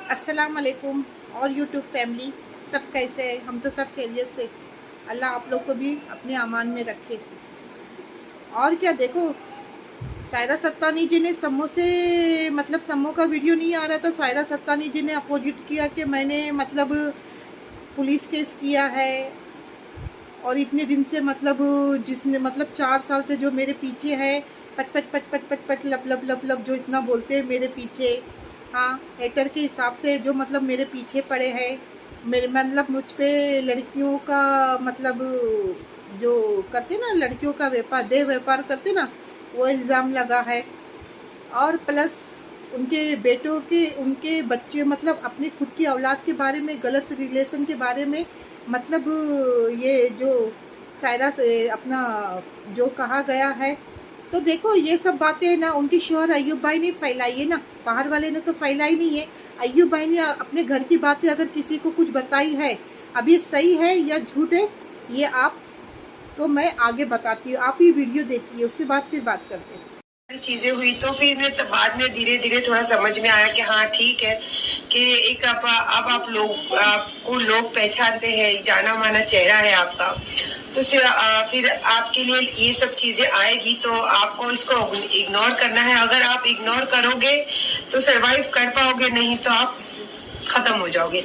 अस्सलाम वालेकुम और यूट्यूब फैमिली सब कैसे है। हम तो सब खैरियत से। अल्लाह आप लोग को भी अपने अमान में रखे। और क्या देखो, सायरा सत्तानी जी ने सम्मो से सम्मो का वीडियो नहीं आ रहा था। सायरा सत्तानी जी ने अपोजिट किया कि मैंने पुलिस केस किया है और इतने दिन से जिसने 4 साल से जो मेरे पीछे है, पट पट पट पट पट पट लब लब लब लब जो इतना बोलते हैं मेरे पीछे। हाँ, हेटर के हिसाब से जो मेरे पीछे पड़े हैं, मेरे मुझ पे लड़कियों का जो करते ना, लड़कियों का व्यापार, देह व्यापार करते ना, वो इल्ज़ाम लगा है। और प्लस उनके बेटों के, उनके बच्चे अपनी खुद की औलाद के बारे में, गलत रिलेशन के बारे में ये जो सायरा से अपना जो कहा गया है। तो देखो, ये सब बातें ना उनकी शोहर अय्यूब भाई ने फैलाई है ना, बाहर वाले ने तो फैलाई नहीं है। अय्यूब भाई ने अपने घर की बातें अगर किसी को कुछ बताई है, अब ये सही है या झूठ है, ये आप तो मैं आगे बताती हूँ। आप ये वीडियो देखिए, उसके बाद फिर बात करते हैं। चीजें हुई तो फिर मैं बाद में धीरे धीरे थोड़ा समझ में आया कि हाँ ठीक है कि एक अब आप लोग, आपको लोग पहचानते हैं, जाना माना चेहरा है आपका, तो फिर आपके लिए ये सब चीजें आएगी तो आपको इसको इग्नोर करना है। अगर आप इग्नोर करोगे तो सरवाइव कर पाओगे, नहीं तो आप खत्म हो जाओगे।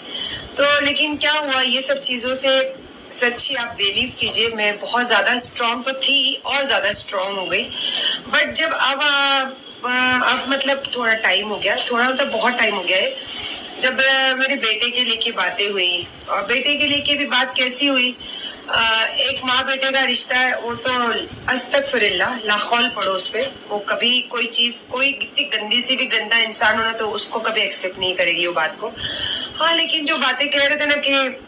तो लेकिन क्या हुआ, ये सब चीजों से सच्ची आप बिलीव कीजिए, मैं बहुत ज्यादा स्ट्रांग तो थी और ज्यादा स्ट्रांग हो गई। बट जब अब थोड़ा टाइम हो गया, थोड़ा बहुत टाइम हो गया है, जब मेरे बेटे के लेके बातें हुई, और बेटे के लेके भी बात कैसी हुई, एक माँ बेटे का रिश्ता है, वो तो अस्तगफिरुल्लाह, लाखौल पढ़ो उस पे। वो कभी कोई चीज, कोई कितनी गंदी सी भी गंदा इंसान होना तो उसको कभी एक्सेप्ट नहीं करेगी वो बात को। हाँ, लेकिन जो बातें कह रहे थे ना कि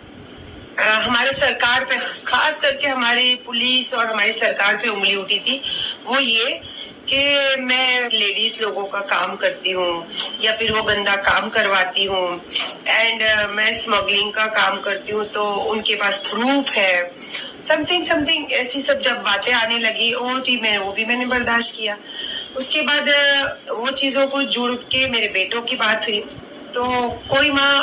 हमारे सरकार पे, खास करके हमारी पुलिस और हमारी सरकार पे उंगली उठी थी, वो ये कि मैं लेडीज लोगों का काम करती हूँ या फिर वो गंदा काम करवाती हूँ, एंड मैं स्मगलिंग का काम करती हूँ, तो उनके पास प्रूफ है, समथिंग समथिंग ऐसी सब जब बातें आने लगी, वो भी मैंने बर्दाश्त किया। उसके बाद वो चीजों को जुड़ के मेरे बेटों की बात हुई, तो कोई माँ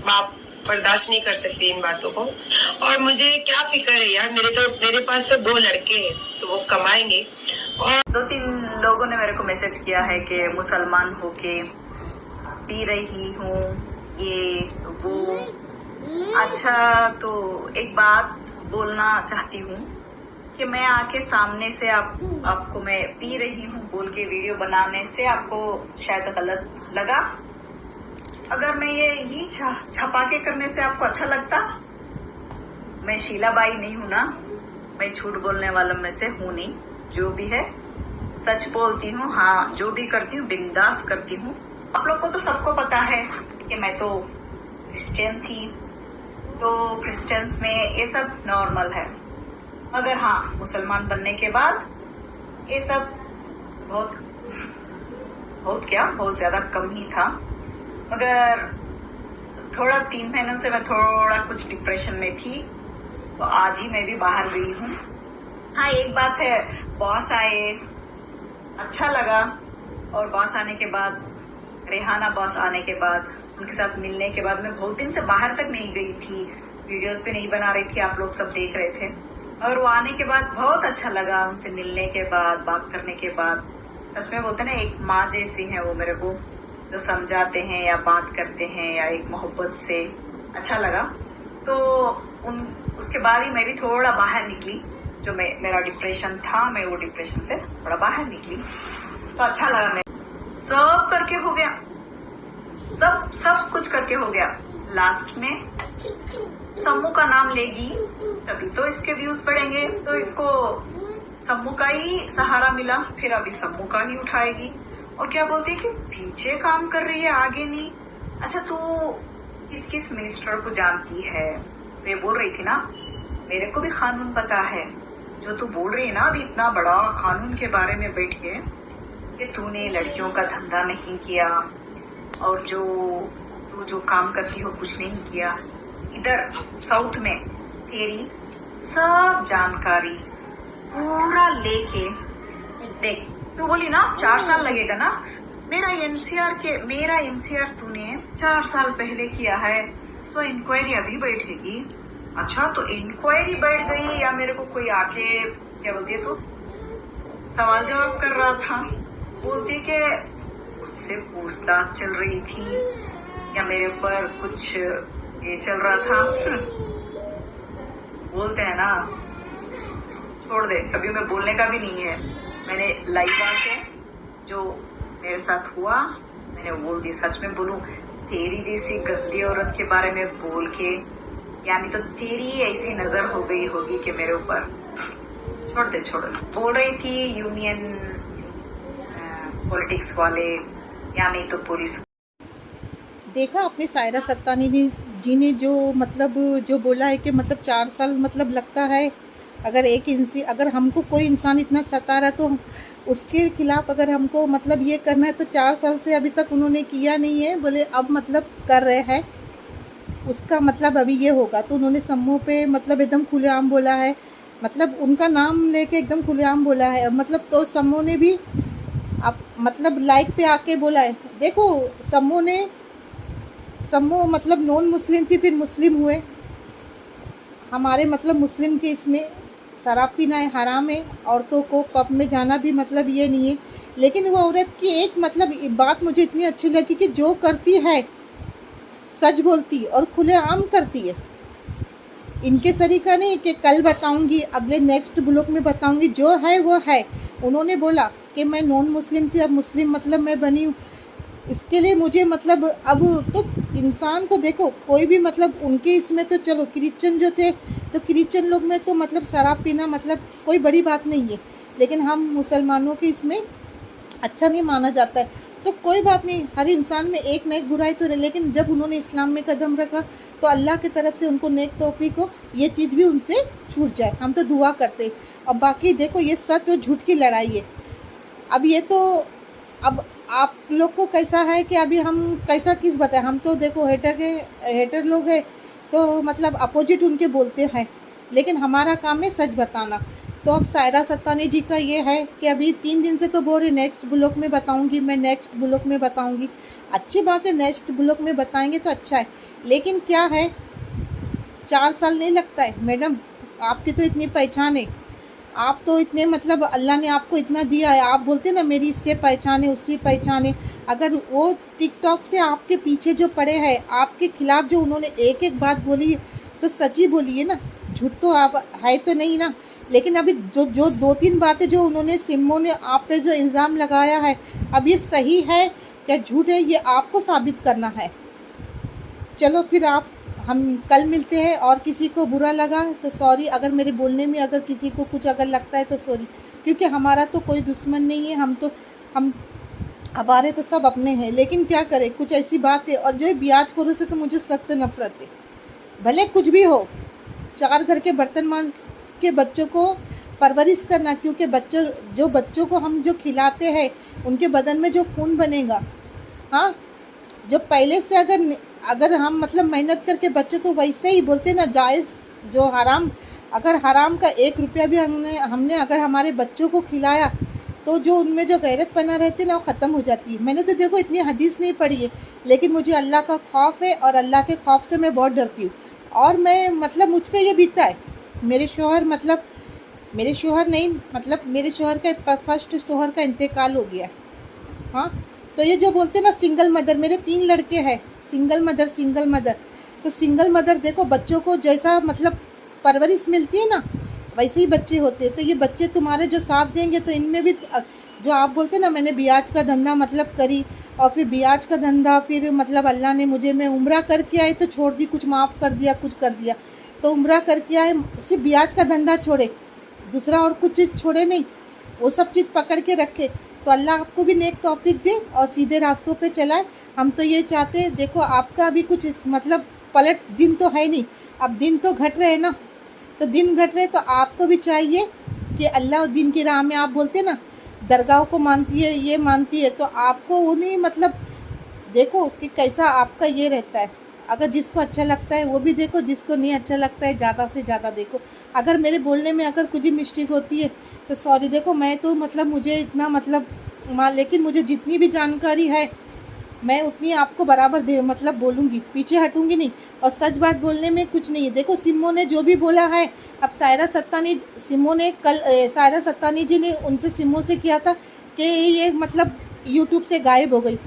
बाप बर्दाश्त नहीं कर सकती इन बातों को। और मुझे क्या फिक्र है यार, मेरे पास तो 2 लड़के हैं, तो वो कमाएंगे। और 2-3 लोगों ने मेरे को मैसेज किया है कि मुसलमान होके पी रही हूँ, ये वो। अच्छा, तो एक बात बोलना चाहती हूँ कि मैं आके सामने से आपको मैं पी रही हूँ बोल के वीडियो बनाने से आपको शायद गलत लगा। अगर मैं ये छपा के करने से आपको अच्छा लगता, मैं शीलाबाई नहीं हूँ ना, मैं झूठ बोलने वालों में से हूँ नहीं। जो भी है सच बोलती हूँ। हाँ, जो भी करती हूँ बिंदास करती हूँ। आप लोग को तो सबको पता है कि मैं तो क्रिश्चियन थी, तो क्रिश्चियंस में ये सब नॉर्मल है। मगर हाँ, मुसलमान बनने के बाद ये सब बहुत ज्यादा कम ही था। मगर थोड़ा 3 महीनों से मैं थोड़ा कुछ डिप्रेशन में थी, तो आज ही मैं भी बाहर गई हूँ। हाँ, एक बात है, बॉस आए, अच्छा लगा। और बॉस आने के बाद, रेहाना बॉस आने के बाद, उनके साथ मिलने के बाद, मैं बहुत दिन से बाहर तक नहीं गई थी, वीडियोस पे नहीं बना रही थी, आप लोग सब देख रहे थे। और वो आने के बाद बहुत अच्छा लगा, उनसे मिलने के बाद, बात करने के बाद। सच में बोलते ना, एक माँ जैसी है वो मेरे को, जो समझाते हैं या बात करते हैं या एक मोहब्बत से, अच्छा लगा। तो उसके बाद ही मैं भी थोड़ा बाहर निकली, जो मेरा डिप्रेशन था, मैं वो डिप्रेशन से थोड़ा बाहर निकली, तो अच्छा लगा। मैं सब करके हो गया, सब कुछ करके हो गया। लास्ट में सम्मू का नाम लेगी तभी तो इसके व्यूज बढ़ेंगे, तो इसको सम्मू का ही सहारा मिला, फिर अभी सम्मू का ही उठाएगी। और क्या बोलती है कि पीछे काम कर रही है, आगे नहीं। अच्छा, तू किस मिनिस्टर को जानती है? ये बोल रही थी ना, मेरे को भी कानून पता है। जो तू बोल रही है ना अभी इतना बड़ा कानून के बारे में बैठ के, कि तूने लड़कियों का धंधा नहीं किया और तू जो काम करती हो कुछ नहीं किया। इधर साउथ में तेरी सब जानकारी पूरा लेके देख। तू बोली ना 4 साल लगेगा ना, मेरा एनसीआर तूने 4 साल पहले किया है, तो इंक्वायरी अभी बैठेगी? अच्छा, तो इंक्वायरी बैठ गई या मेरे को कोई आके क्या बोलती है तो सवाल जवाब कर रहा था, बोलती के मुझसे पूछताछ चल रही थी या मेरे ऊपर कुछ ये चल रहा था। बोलते हैं ना, छोड़ दे, अभी मैं बोलने का भी नहीं है। मैंने लाइव आके जो मेरे साथ हुआ मैंने बोल दिया। सच में बोलूं, तेरी जैसी गंदी औरत के बारे में बोल के, यानी तो तेरी ऐसी नजर हो गई होगी कि मेरे ऊपर। छोड़ दे। बोल रही थी यूनियन पॉलिटिक्स वाले या नहीं तो पुलिस। देखा आपने सायरा सत्तानी जी ने जो बोला है कि मतलब 4 साल मतलब लगता है, अगर हमको कोई इंसान इतना सता रहा तो उसके खिलाफ अगर हमको मतलब ये करना है तो 4 साल से अभी तक उन्होंने किया नहीं है। बोले अब मतलब कर रहे हैं, उसका मतलब अभी ये होगा। तो उन्होंने समूह पे मतलब एकदम खुलेआम बोला है, मतलब उनका नाम लेके एकदम खुलेआम बोला है। मतलब तो समूह ने भी अब मतलब लाइक पे आके बोला है। देखो समूह मतलब नॉन मुस्लिम थी, फिर मुस्लिम हुए। हमारे मतलब मुस्लिम के इसमें शराब पीना है हराम है, औरतों को पब में जाना भी मतलब ये नहीं है। लेकिन वो औरत की एक मतलब बात मुझे इतनी अच्छी लगी कि जो करती है सच बोलती और खुलेआम करती है। इनके तरीका नहीं कि कल बताऊंगी, अगले नेक्स्ट ब्लॉग में बताऊंगी, जो है वो है। उन्होंने बोला कि मैं नॉन मुस्लिम थी, अब मुस्लिम मतलब मैं बनी हूँ। इसके लिए मुझे मतलब अब तो इंसान को देखो, कोई भी मतलब उनके इसमें तो चलो क्रिश्चियन जो थे तो क्रिश्चियन लोग में तो मतलब शराब पीना मतलब कोई बड़ी बात नहीं है, लेकिन हम मुसलमानों के इसमें अच्छा नहीं माना जाता है। तो कोई बात नहीं, हर इंसान में एक न एक बुराई तो रहे, लेकिन जब उन्होंने इस्लाम में कदम रखा तो अल्लाह की तरफ से उनको नेक तौफीक हो, ये चीज़ भी उनसे छूट जाए, हम तो दुआ करते। अब बाकी देखो, ये सच और झूठ की लड़ाई है। अब ये तो अब आप लोग को कैसा है कि अभी हम कैसा किस बताएं। हम तो देखो हेटर लोग हैं, तो मतलब अपोजिट उनके बोलते हैं, लेकिन हमारा काम है सच बताना। तो अब सायरा सत्तानी जी का ये है कि अभी 3 दिन से तो बोल रही नेक्स्ट ब्लॉग में बताऊंगी, मैं नेक्स्ट ब्लॉग में बताऊंगी। अच्छी बात है, नेक्स्ट ब्लॉग में बताएंगे तो अच्छा है, लेकिन क्या है 4 साल नहीं लगता है मैडम। आपकी तो इतनी पहचान है, आप तो इतने मतलब अल्लाह ने आपको इतना दिया है। आप बोलते ना मेरी इससे पहचान है, उससे पहचान है। अगर वो टिकटॉक से आपके पीछे जो पड़े हैं, आपके खिलाफ जो उन्होंने एक एक बात बोली तो सच ही बोली है ना, झूठ तो आप है तो नहीं ना। लेकिन अभी जो 2-3 बातें जो उन्होंने सिम्मो ने आप पे जो इल्ज़ाम लगाया है, अब ये सही है क्या झूठ है, ये आपको साबित करना है। चलो फिर हम कल मिलते हैं। और किसी को बुरा लगा तो सॉरी, अगर मेरे बोलने में अगर किसी को कुछ अगर लगता है तो सॉरी, क्योंकि हमारा तो कोई दुश्मन नहीं है। हम हमारे तो सब अपने हैं, लेकिन क्या करें, कुछ ऐसी बात है। और जो ब्याजखोरों से तो मुझे सख्त नफरत है। भले कुछ भी हो, 4 घर के बर्तन मांज के बच्चों को परवरिश करना, क्योंकि बच्चों को हम जो खिलाते हैं उनके बदन में जो खून बनेगा, हाँ, जो पहले से अगर हम मतलब मेहनत करके बच्चे, तो वैसे ही बोलते ना जायज़ जो हराम, अगर हराम का 1 रुपया भी हमने अगर हमारे बच्चों को खिलाया तो जो उनमें जो गैरतपना रहती है ना, वो ख़त्म हो जाती है। मैंने तो देखो इतनी हदीस नहीं पढ़ी है, लेकिन मुझे अल्लाह का खौफ है और अल्लाह के खौफ से मैं बहुत डरती हूँ। और मैं मतलब मुझ पर ये बीता है, मेरे शोहर का फर्स्ट शोहर का इंतकाल हो गया। हाँ, तो ये जो बोलते ना सिंगल मदर, मेरे 3 लड़के हैं, सिंगल मदर। तो सिंगल मदर देखो, बच्चों को जैसा मतलब परवरिश मिलती है ना, वैसे ही बच्चे होते हैं। तो ये बच्चे तुम्हारे जो साथ देंगे, तो इनमें भी जो आप बोलते ना, मैंने ब्याज का धंधा मतलब करी, और फिर ब्याज का धंधा फिर मतलब अल्लाह ने मुझे, मैं उम्रा करके आई तो छोड़ दी, कुछ माफ़ कर दिया, कुछ कर दिया। तो उम्रा करके आए, सिर्फ ब्याज का धंधा छोड़े, दूसरा और कुछ चीज़ छोड़े नहीं, वो सब चीज़ पकड़ के रखे। तो अल्लाह आपको भी नेक तौफीक दे और सीधे रास्तों पे चलाए। हम तो ये चाहते हैं, देखो आपका अभी कुछ मतलब पलट दिन तो है नहीं, अब दिन तो घट रहे हैं ना, तो दिन घट रहे तो आपको भी चाहिए कि अल्लाह दिन की राह में, आप बोलते ना दरगाह को मानती है, ये मानती है, तो आपको उन्हीं मतलब देखो कि कैसा आपका ये रहता है। अगर जिसको अच्छा लगता है वो भी देखो, जिसको नहीं अच्छा लगता है ज़्यादा से ज़्यादा देखो। अगर मेरे बोलने में अगर कुछ ही मिस्टेक होती है तो सॉरी। देखो मैं तो मतलब मुझे इतना मतलब लेकिन मुझे जितनी भी जानकारी है मैं उतनी आपको बराबर दे मतलब बोलूँगी, पीछे हटूँगी नहीं। और सच बात बोलने में कुछ नहीं है। देखो सिम्मो ने जो भी बोला है, अब सायरा सत्तानी सायरा सत्तानी जी ने उनसे सिम्मो से किया था कि ये मतलब यूट्यूब से गायब हो गई।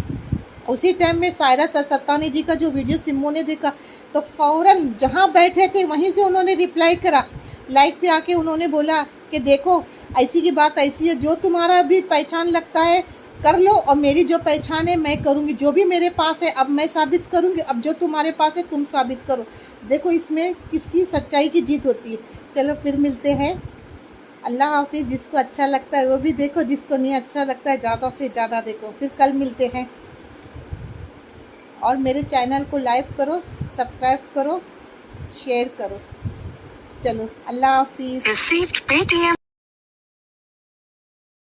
उसी टाइम में सायरा सत्तानी जी का जो वीडियो सिम्मो ने देखा तो फ़ौरन जहाँ बैठे थे वहीं से उन्होंने रिप्लाई करा, लाइक पे आके उन्होंने बोला कि देखो ऐसी की बात ऐसी है, जो तुम्हारा भी पहचान लगता है कर लो और मेरी जो पहचान है मैं करूँगी, जो भी मेरे पास है अब मैं साबित करूँगी, अब जो तुम्हारे पास है तुम साबित करो। देखो इसमें किसकी सच्चाई की जीत होती है। चलो फिर मिलते हैं, अल्लाह हाफिज़। जिसको अच्छा लगता है वो भी देखो, जिसको नहीं अच्छा लगता है ज़्यादा से ज़्यादा देखो। फिर कल मिलते हैं और मेरे चैनल को लाइक करो, सब्सक्राइब करो, शेयर करो। चलो अल्लाह हाफिज़।